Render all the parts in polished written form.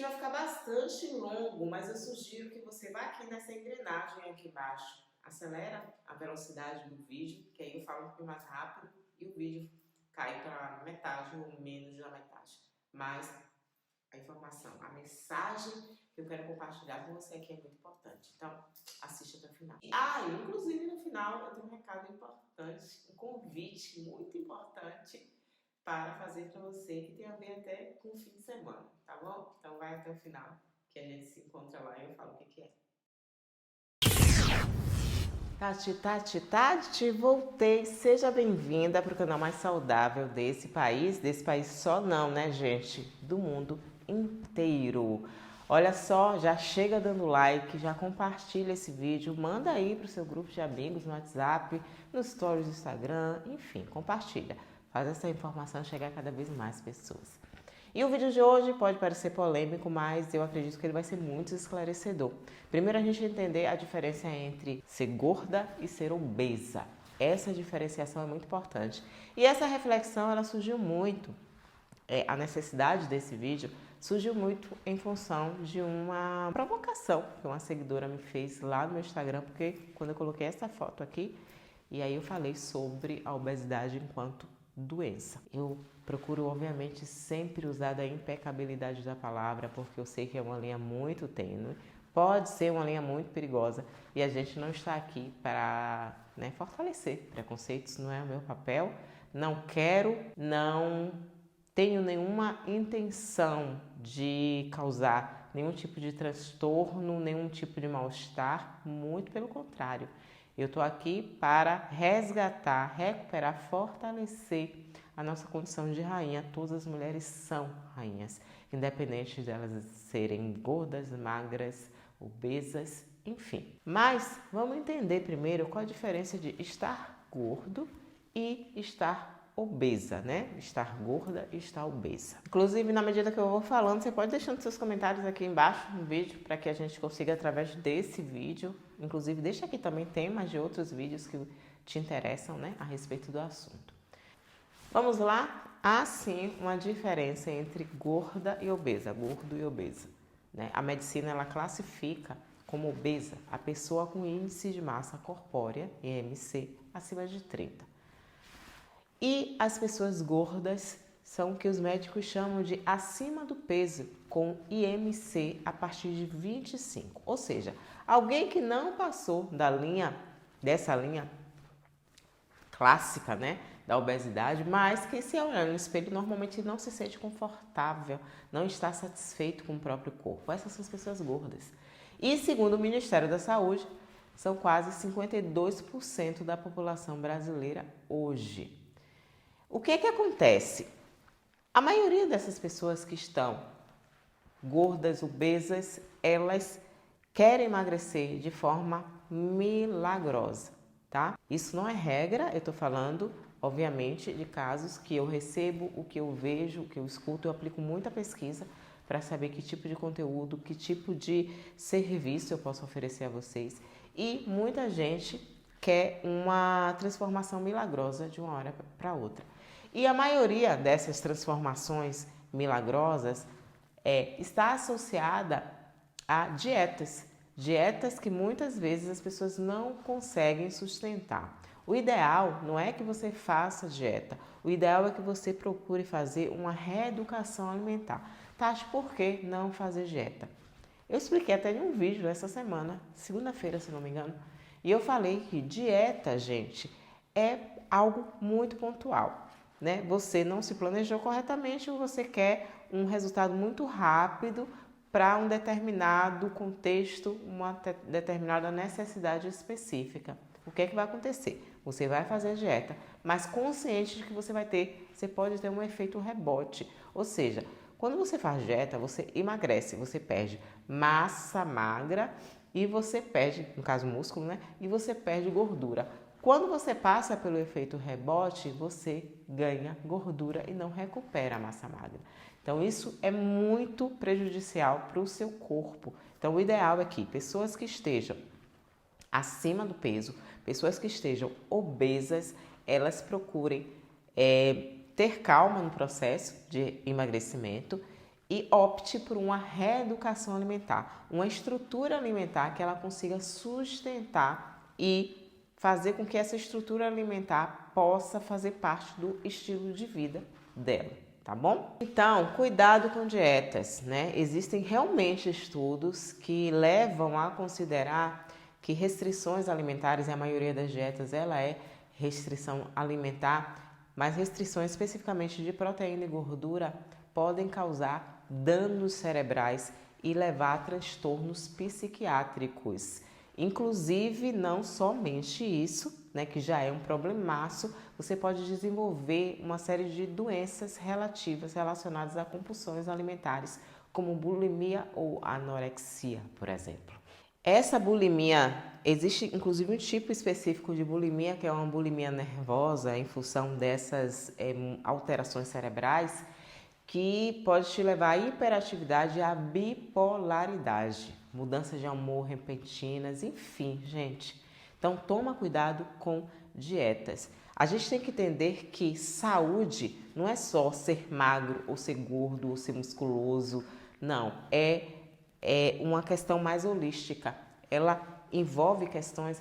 vai ficar bastante longo, mas eu sugiro que você vá aqui nessa engrenagem aqui embaixo, acelera a velocidade do vídeo, que aí eu falo um pouquinho mais rápido e o vídeo cai para metade ou menos da metade. Mas a informação, a mensagem que eu quero compartilhar com você aqui é muito importante. Então, assiste até o final. Inclusive no final eu tenho um recado importante, um convite muito importante para fazer para você, que tem a ver até com o fim de semana, tá bom? Então vai até o final, que a gente se encontra lá e eu falo o que é. Tati, voltei. Seja bem-vinda para o canal mais saudável desse país só não, né, gente? Do mundo inteiro. Olha só, já chega dando like, já compartilha esse vídeo, manda aí para o seu grupo de amigos no WhatsApp, nos stories do Instagram, enfim, compartilha. Faz essa informação chegar a cada vez mais pessoas. E o vídeo de hoje pode parecer polêmico, mas eu acredito que ele vai ser muito esclarecedor. Primeiro a gente entender a diferença entre ser gorda e ser obesa. Essa diferenciação é muito importante. E essa reflexão ela surgiu muito, a necessidade desse vídeo surgiu muito em função de uma provocação que uma seguidora me fez lá no meu Instagram, porque quando eu coloquei essa foto aqui, e aí eu falei sobre a obesidade enquanto doença. Eu procuro, obviamente, sempre usar da impecabilidade da palavra, porque eu sei que é uma linha muito tênue, pode ser uma linha muito perigosa, e a gente não está aqui para fortalecer preconceitos, não é o meu papel, não tenho nenhuma intenção de causar nenhum tipo de transtorno, nenhum tipo de mal-estar, muito pelo contrário. Eu estou aqui para resgatar, recuperar, fortalecer a nossa condição de rainha. Todas as mulheres são rainhas, independente de elas serem gordas, magras, obesas, enfim. Mas vamos entender primeiro qual a diferença de estar gordo e estar obesa, né? Estar gorda e estar obesa. Inclusive, na medida que eu vou falando, você pode deixando seus comentários aqui embaixo no vídeo para que a gente consiga, através desse vídeo, inclusive deixa aqui também temas de outros vídeos que te interessam, né, a respeito do assunto. Vamos lá? Há sim uma diferença entre gorda e obesa, gordo e obesa, né? A medicina ela classifica como obesa a pessoa com índice de massa corpórea, IMC, acima de 30. E as pessoas gordas são o que os médicos chamam de acima do peso, com IMC a partir de 25. Ou seja, alguém que não passou dessa linha clássica, né, da obesidade, mas que se olhar no espelho normalmente não se sente confortável, não está satisfeito com o próprio corpo. Essas são as pessoas gordas. E segundo o Ministério da Saúde, são quase 52% da população brasileira hoje. O que acontece? A maioria dessas pessoas que estão gordas, obesas, elas querem emagrecer de forma milagrosa, tá? Isso não é regra, eu tô falando, obviamente, de casos que eu recebo, o que eu vejo, o que eu escuto, eu aplico muita pesquisa para saber que tipo de conteúdo, que tipo de serviço eu posso oferecer a vocês. E muita gente quer uma transformação milagrosa de uma hora para outra. E a maioria dessas transformações milagrosas está associada a dietas que muitas vezes as pessoas não conseguem sustentar. O ideal não é que você faça dieta, o ideal é que você procure fazer uma reeducação alimentar. Tati, por que não fazer dieta? Eu expliquei até em um vídeo essa semana, segunda-feira, se não me engano, e eu falei que dieta, gente, é algo muito pontual, né? Você não se planejou corretamente ou você quer um resultado muito rápido para um determinado contexto, uma determinada necessidade específica. O que é que vai acontecer? Você vai fazer a dieta, mas consciente de que você pode ter um efeito rebote. Ou seja, quando você faz dieta, você emagrece, você perde massa magra e você perde, no caso músculo, né? E você perde gordura. Quando você passa pelo efeito rebote, você ganha gordura e não recupera a massa magra. Então isso é muito prejudicial para o seu corpo. Então o ideal é que pessoas que estejam acima do peso, pessoas que estejam obesas, elas procurem ter calma no processo de emagrecimento e opte por uma reeducação alimentar, uma estrutura alimentar que ela consiga sustentar e fazer com que essa estrutura alimentar possa fazer parte do estilo de vida dela, tá bom? Então, cuidado com dietas, né? Existem realmente estudos que levam a considerar que restrições alimentares, e a maioria das dietas ela é restrição alimentar, mas restrições especificamente de proteína e gordura podem causar danos cerebrais e levar a transtornos psiquiátricos. Inclusive, não somente isso, né, que já é um problemaço, você pode desenvolver uma série de doenças relacionadas a compulsões alimentares, como bulimia ou anorexia, por exemplo. Essa bulimia, existe inclusive um tipo específico de bulimia, que é uma bulimia nervosa, em função dessas alterações cerebrais, que pode te levar à hiperatividade e à bipolaridade, mudanças de humor repentinas, enfim, gente. Então, toma cuidado com dietas. A gente tem que entender que saúde não é só ser magro, ou ser gordo, ou ser musculoso. Não, é uma questão mais holística. Ela envolve questões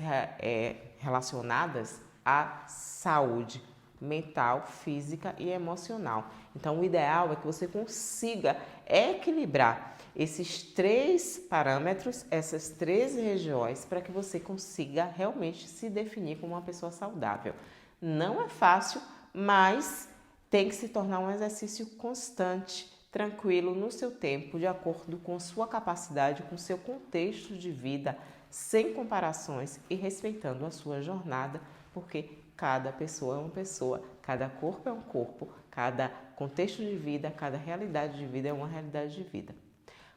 relacionadas à saúde mental, física e emocional. Então, o ideal é que você consiga equilibrar esses 3 parâmetros, essas 3 regiões, para que você consiga realmente se definir como uma pessoa saudável. Não é fácil, mas tem que se tornar um exercício constante, tranquilo, no seu tempo, de acordo com sua capacidade, com seu contexto de vida, sem comparações e respeitando a sua jornada, porque cada pessoa é uma pessoa, cada corpo é um corpo, cada contexto de vida, cada realidade de vida é uma realidade de vida.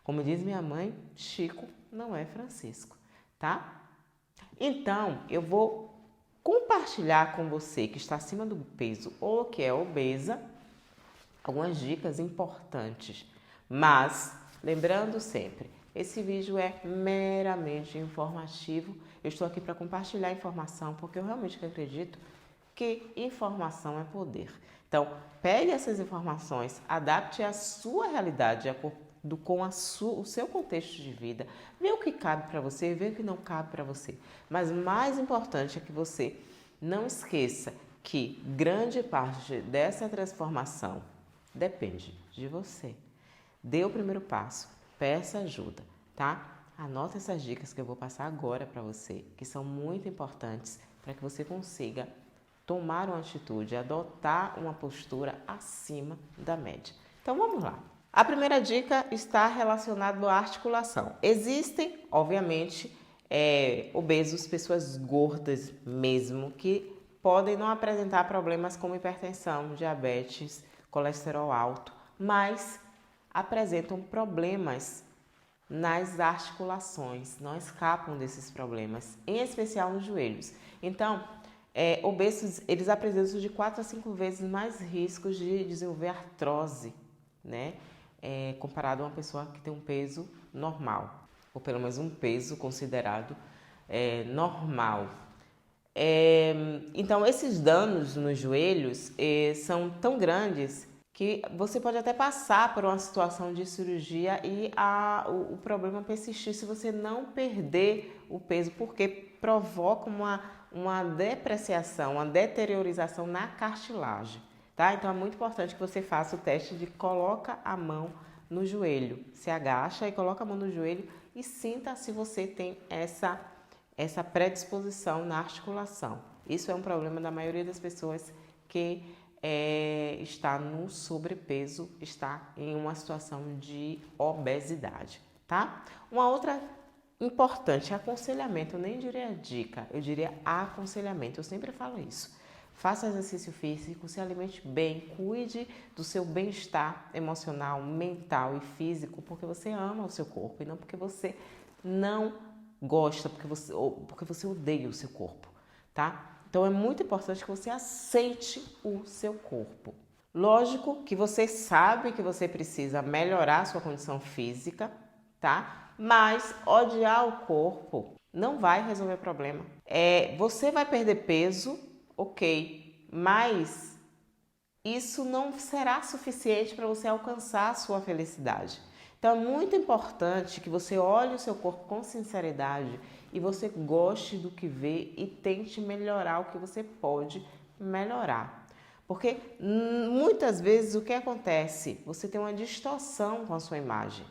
Como diz minha mãe, Chico não é Francisco, tá? Então, eu vou compartilhar com você que está acima do peso ou que é obesa algumas dicas importantes. Mas, lembrando sempre, esse vídeo é meramente informativo. Eu estou aqui para compartilhar informação porque eu realmente acredito que informação é poder. Então, pegue essas informações, adapte à sua realidade, de acordo com o seu contexto de vida, vê o que cabe para você, vê o que não cabe para você. Mas mais importante é que você não esqueça que grande parte dessa transformação depende de você. Dê o primeiro passo, peça ajuda, tá? Anota essas dicas que eu vou passar agora para você, que são muito importantes para que você consiga tomar uma atitude, adotar uma postura acima da média. Então vamos lá. A primeira dica está relacionada à articulação. Existem, obviamente, obesos, pessoas gordas mesmo, que podem não apresentar problemas como hipertensão, diabetes, colesterol alto, mas apresentam problemas nas articulações, não escapam desses problemas, em especial nos joelhos. Então, obesos, eles apresentam de 4 a 5 vezes mais riscos de desenvolver artrose, né? Comparado a uma pessoa que tem um peso normal, ou pelo menos um peso considerado normal. Então, esses danos nos joelhos são tão grandes que você pode até passar por uma situação de cirurgia e o problema persistir se você não perder o peso, porque provoca uma depreciação, uma deteriorização na cartilagem, tá? Então é muito importante que você faça o teste de coloca a mão no joelho, se agacha e coloca a mão no joelho e sinta se você tem essa predisposição na articulação. Isso é um problema da maioria das pessoas que está no sobrepeso, está em uma situação de obesidade, tá? Uma outra importante, aconselhamento, eu nem diria dica, eu diria aconselhamento, eu sempre falo isso. Faça exercício físico, se alimente bem, cuide do seu bem-estar emocional, mental e físico, porque você ama o seu corpo e não porque você não gosta, porque você odeia o seu corpo, tá? Então é muito importante que você aceite o seu corpo. Lógico que você sabe que você precisa melhorar a sua condição física, tá? Mas odiar o corpo não vai resolver o problema. Você vai perder peso, ok, mas isso não será suficiente para você alcançar a sua felicidade. Então é muito importante que você olhe o seu corpo com sinceridade e você goste do que vê e tente melhorar o que você pode melhorar. Porque muitas vezes o que acontece? Você tem uma distorção com a sua imagem.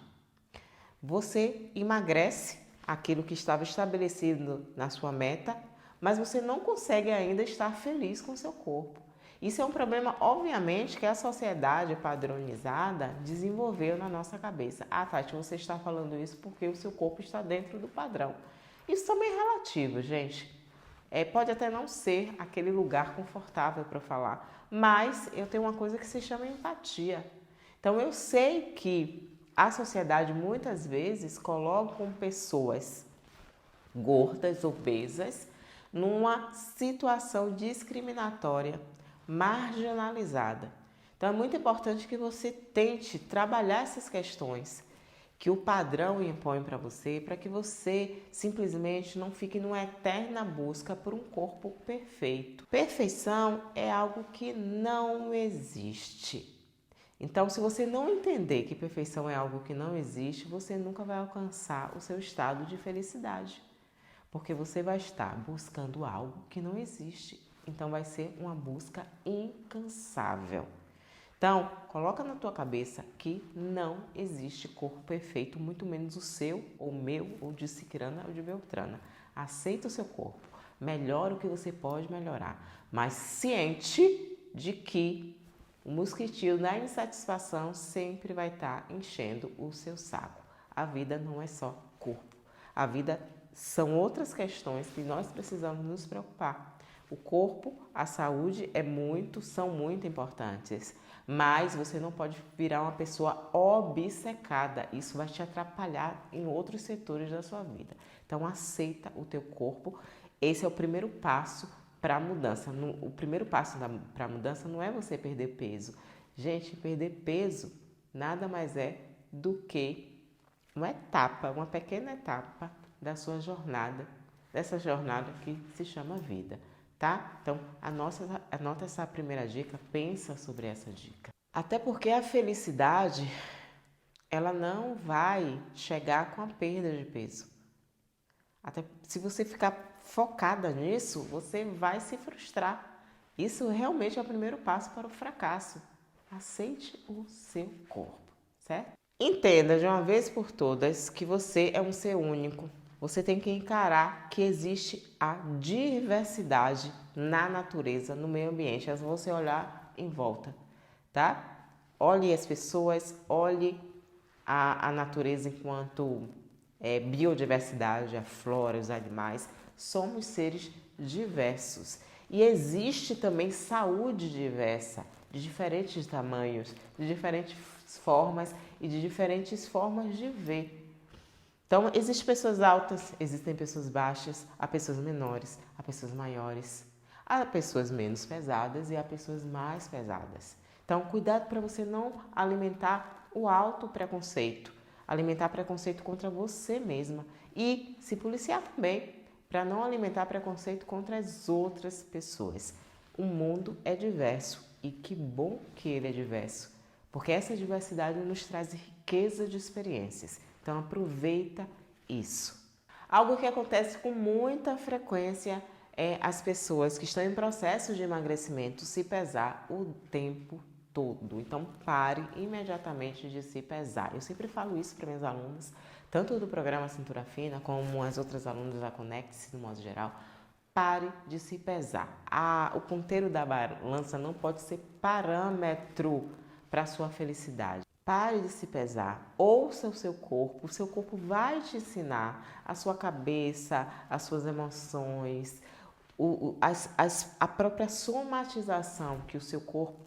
Você emagrece aquilo que estava estabelecido na sua meta, mas você não consegue ainda estar feliz com o seu corpo. Isso é um problema, obviamente, que a sociedade padronizada desenvolveu na nossa cabeça. Ah, Tati, você está falando isso porque o seu corpo está dentro do padrão. Isso também é relativo, gente. Pode até não ser aquele lugar confortável para falar, mas eu tenho uma coisa que se chama empatia. Então, eu sei que a sociedade muitas vezes coloca pessoas gordas, obesas, numa situação discriminatória, marginalizada. Então é muito importante que você tente trabalhar essas questões que o padrão impõe para você, para que você simplesmente não fique numa eterna busca por um corpo perfeito. Perfeição é algo que não existe. Então, se você não entender que perfeição é algo que não existe, você nunca vai alcançar o seu estado de felicidade, porque você vai estar buscando algo que não existe. Então, vai ser uma busca incansável. Então, coloca na tua cabeça que não existe corpo perfeito, muito menos o seu, ou o meu, ou de Cicrana, ou de Beltrana. Aceita o seu corpo, melhora o que você pode melhorar, mas ciente de que o mosquitinho da insatisfação sempre vai estar enchendo o seu saco. A vida não é só corpo. A vida são outras questões que nós precisamos nos preocupar. O corpo, a saúde são muito importantes, mas você não pode virar uma pessoa obcecada. Isso vai te atrapalhar em outros setores da sua vida. Então aceita o teu corpo. Esse é o primeiro passo para a mudança. O primeiro passo para a mudança não é você perder peso. Gente, perder peso nada mais é do que uma etapa, uma pequena etapa da sua jornada, dessa jornada que se chama vida, tá? Então, anota essa primeira dica, pensa sobre essa dica. Até porque a felicidade, ela não vai chegar com a perda de peso. Até se você ficar focada nisso, você vai se frustrar. Isso realmente é o primeiro passo para o fracasso. Aceite o seu corpo, certo? Entenda de uma vez por todas que você é um ser único. Você tem que encarar que existe a diversidade na natureza, no meio ambiente. É só você olhar em volta, tá? Olhe as pessoas, olhe a natureza enquanto biodiversidade, a flora, os animais. Somos seres diversos. E existe também saúde diversa, de diferentes tamanhos, de diferentes formas e de diferentes formas de ver. Então, existem pessoas altas, existem pessoas baixas, há pessoas menores, há pessoas maiores, há pessoas menos pesadas e há pessoas mais pesadas. Então, cuidado para você não alimentar o autopreconceito, alimentar preconceito contra você mesma e se policiar também para não alimentar preconceito contra as outras pessoas. O mundo é diverso e que bom que ele é diverso, porque essa diversidade nos traz riqueza de experiências. Então aproveita isso. Algo que acontece com muita frequência é as pessoas que estão em processo de emagrecimento se pesar o tempo todo. Então pare imediatamente de se pesar. Eu sempre falo isso para minhas alunas, tanto do programa Cintura Fina como as outras alunas da Conecte, no modo geral. Pare de se pesar. O ponteiro da balança não pode ser parâmetro para a sua felicidade. Pare de se pesar, ouça o seu corpo vai te ensinar a sua cabeça, as suas emoções, a própria somatização que o seu corpo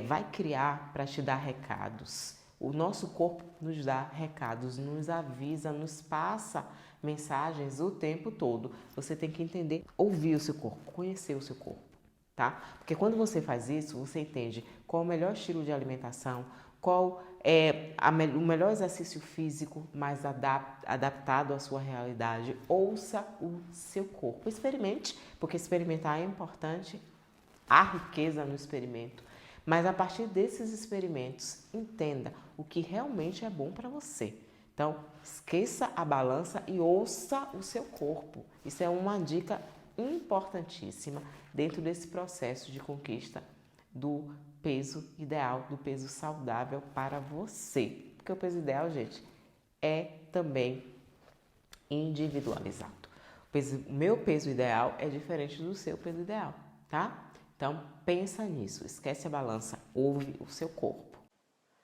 vai criar para te dar recados. O nosso corpo nos dá recados, nos avisa, nos passa mensagens o tempo todo. Você tem que entender, ouvir o seu corpo, conhecer o seu corpo, tá? Porque quando você faz isso, você entende qual é o melhor estilo de alimentação, qual é o melhor exercício físico mais adaptado à sua realidade. Ouça o seu corpo. Experimente, porque experimentar é importante. Há riqueza no experimento. Mas a partir desses experimentos, entenda o que realmente é bom para você. Então, esqueça a balança e ouça o seu corpo. Isso é uma dica importantíssima dentro desse processo de conquista do peso ideal, do peso saudável para você. Porque o peso ideal, gente, é também individualizado. O meu peso ideal é diferente do seu peso ideal, tá? Então, pensa nisso, esquece a balança, ouve o seu corpo.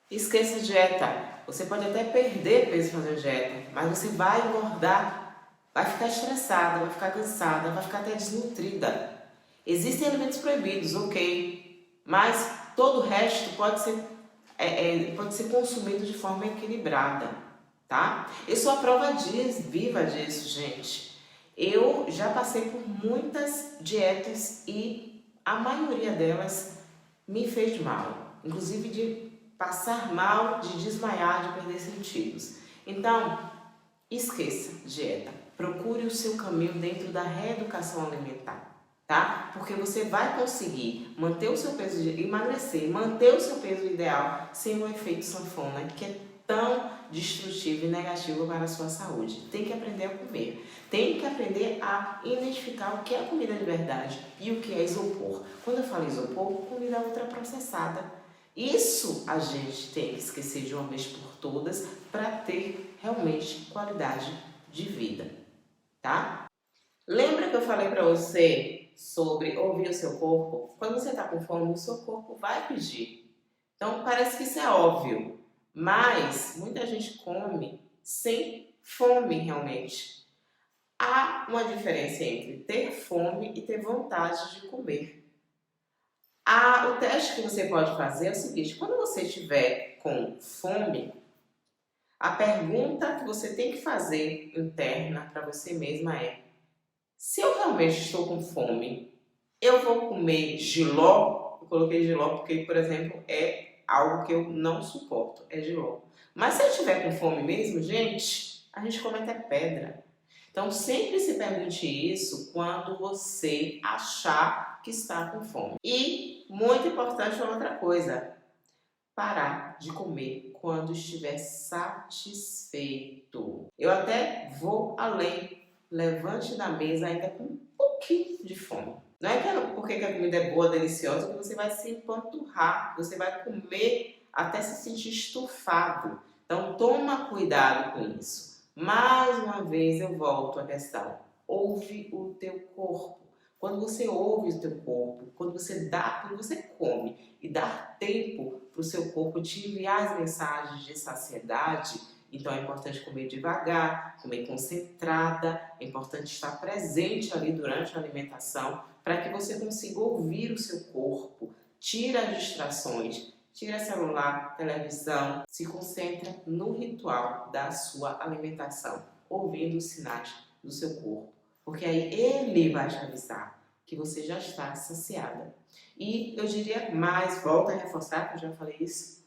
Esqueça a dieta. Você pode até perder peso fazendo dieta, mas você vai engordar, vai ficar estressada, vai ficar cansada, vai ficar até desnutrida. Existem alimentos proibidos, ok, mas todo o resto pode ser consumido de forma equilibrada, tá? Eu sou a prova viva disso, gente. Eu já passei por muitas dietas e a maioria delas me fez mal, inclusive de passar mal, de desmaiar, de perder sentidos. Então, esqueça dieta. Procure o seu caminho dentro da reeducação alimentar, tá? Porque você vai conseguir manter o seu peso, emagrecer, manter o seu peso ideal sem o efeito sanfona, que é tão destrutivo e negativo para a sua saúde. Tem que aprender a comer. Tem que aprender a identificar o que é comida de verdade e o que é isopor. Quando eu falo isopor, comida ultraprocessada. Isso a gente tem que esquecer de uma vez por todas para ter realmente qualidade de vida, tá? Lembra que eu falei para você sobre ouvir o seu corpo? Quando você está com fome, o seu corpo vai pedir. Então parece que isso é óbvio, mas muita gente come sem fome realmente. Há uma diferença entre ter fome e ter vontade de comer. O teste que você pode fazer é o seguinte: quando você estiver com fome, a pergunta que você tem que fazer interna para você mesma é: se eu realmente estou com fome, eu vou comer jiló? Eu coloquei jiló porque, por exemplo, é algo que eu não suporto, é jiló. Mas se eu estiver com fome mesmo, gente, a gente come até pedra. Então, sempre se pergunte isso quando você achar que está com fome. E, muito importante, uma outra coisa: parar de comer quando estiver satisfeito. Eu até vou além. Levante da mesa ainda com um pouquinho de fome. Não é porque a comida é boa, deliciosa, que você vai se empanturrar, você vai comer até se sentir estufado. Então, toma cuidado com isso. Mais uma vez eu volto à questão: ouve o teu corpo. Quando você ouve o teu corpo, quando você come e dá tempo para o seu corpo te enviar as mensagens de saciedade, então é importante comer devagar, comer concentrada, é importante estar presente ali durante a alimentação para que você consiga ouvir o seu corpo. Tira as distrações, tira celular, televisão, se concentra no ritual da sua alimentação, ouvindo os sinais do seu corpo, porque aí ele vai te avisar que você já está saciada. E eu diria mais, volto a reforçar, que eu já falei isso: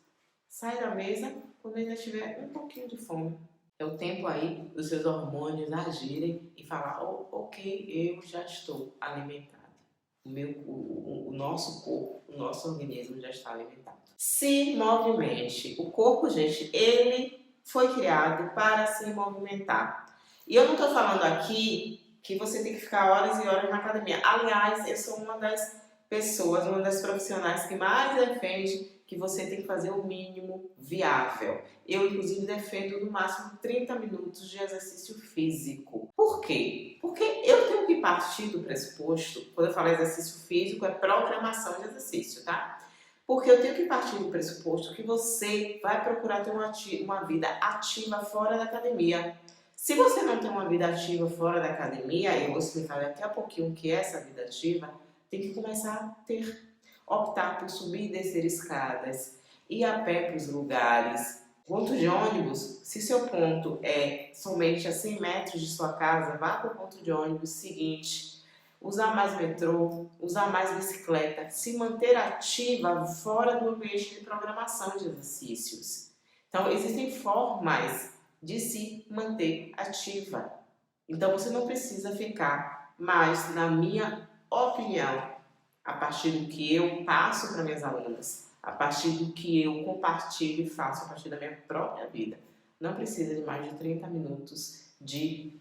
sai da mesa quando ainda tiver um pouquinho de fome. É o tempo aí dos seus hormônios agirem e falar: oh, ok, eu já estou alimentada. O nosso corpo, o nosso organismo já está alimentado. Se movimente. O corpo, gente, ele foi criado para se movimentar. E eu não estou falando aqui que você tem que ficar horas e horas na academia. Aliás, eu sou uma das pessoas, uma das profissionais que mais defende que você tem que fazer o mínimo viável. Eu, inclusive, defendo no máximo 30 minutos de exercício físico. Por quê? Porque eu tenho que partir do pressuposto, quando eu falo exercício físico, é programação de exercício, tá? Porque eu tenho que partir do pressuposto que você vai procurar ter uma vida ativa fora da academia. Se você não tem uma vida ativa fora da academia, eu vou explicar daqui a pouquinho o que é essa vida ativa, tem que começar a optar por subir e descer escadas, ir a pé para os lugares. Ponto de ônibus: se seu ponto é somente a 100 metros de sua casa, vá para o ponto de ônibus seguinte. Usar mais metrô, usar mais bicicleta, se manter ativa fora do ambiente de programação de exercícios. Então, existem formas de se manter ativa. Então, você não precisa ficar mais, na minha opinião, a partir do que eu passo para minhas alunas, a partir do que eu compartilho e faço a partir da minha própria vida. Não precisa de mais de 30 minutos de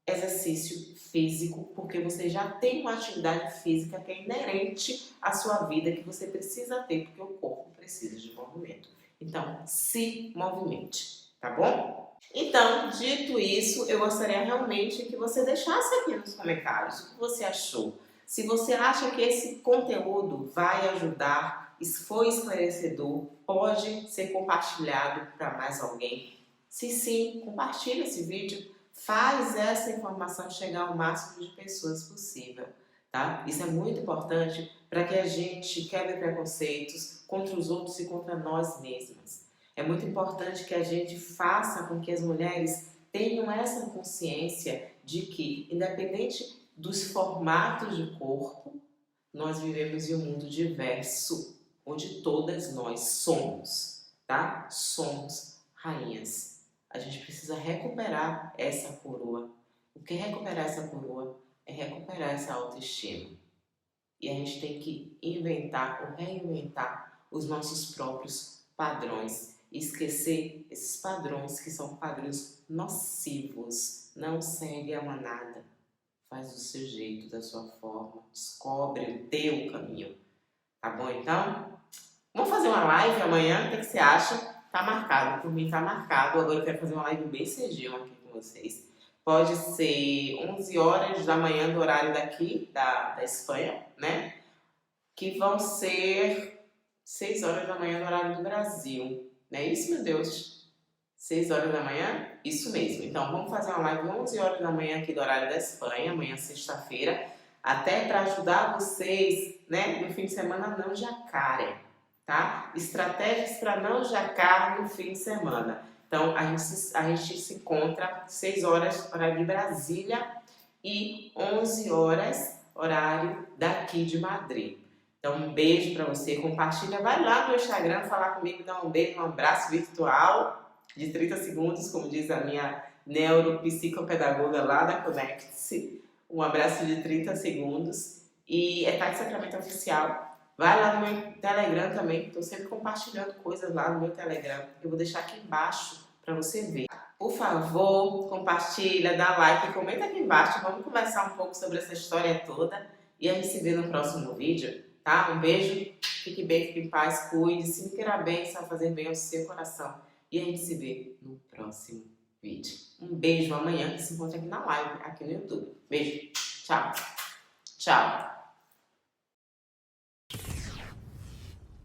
exercício físico, porque você já tem uma atividade física que é inerente à sua vida, que você precisa ter, porque o corpo precisa de movimento. Então, se movimente, tá bom? Então, dito isso, eu gostaria realmente que você deixasse aqui nos comentários o que você achou. Se você acha que esse conteúdo vai ajudar, foi esclarecedor, pode ser compartilhado para mais alguém. Se sim, compartilhe esse vídeo, faz essa informação chegar ao máximo de pessoas possível, tá? Isso é muito importante para que a gente quebre preconceitos contra os outros e contra nós mesmas. É muito importante que a gente faça com que as mulheres tenham essa consciência de que, independente dos formatos de corpo, nós vivemos em um mundo diverso, onde todas nós somos, tá? Somos rainhas. A gente precisa recuperar essa coroa. O que é recuperar essa coroa? É recuperar essa autoestima. E a gente tem que inventar ou reinventar os nossos próprios padrões. E esquecer esses padrões que são padrões nocivos. Não segue a manada. Faz do seu jeito, da sua forma. Descobre o teu caminho. Tá bom, então? Vamos fazer uma live amanhã? O que você acha? Tá marcado. Por mim tá marcado. Agora eu quero fazer uma live bem cedinho aqui com vocês. Pode ser 11 horas da manhã do horário daqui, da Espanha, né? Que vão ser 6 horas da manhã do horário do Brasil. Não é isso, meu Deus? 6 horas da manhã? Isso mesmo. Então, vamos fazer uma live 11 horas da manhã aqui do horário da Espanha, amanhã, sexta-feira, até para ajudar vocês, né, no fim de semana não jacarem, tá? Estratégias para não jacar no fim de semana. Então, a gente se encontra 6 horas, horário de Brasília, e 11 horas, horário daqui de Madrid. Então, um beijo para você, compartilha, vai lá no Instagram falar comigo, dá um beijo, um abraço virtual de 30 segundos, como diz a minha neuropsicopedagoga lá da Conecte-se. Um abraço de 30 segundos. E é Tati Sacramento Oficial. Vai lá no meu Telegram também, estou sempre compartilhando coisas lá no meu Telegram. Eu vou deixar aqui embaixo para você ver. Por favor, compartilha, dá like, comenta aqui embaixo. Vamos conversar um pouco sobre essa história toda. E a gente se vê no próximo vídeo, tá? Um beijo, fique bem, fique em paz, cuide, se me queira bem, sabe fazer bem ao seu coração. E a gente se vê no próximo vídeo. Um beijo, amanhã se encontra aqui na live, aqui no YouTube. Beijo, tchau, tchau.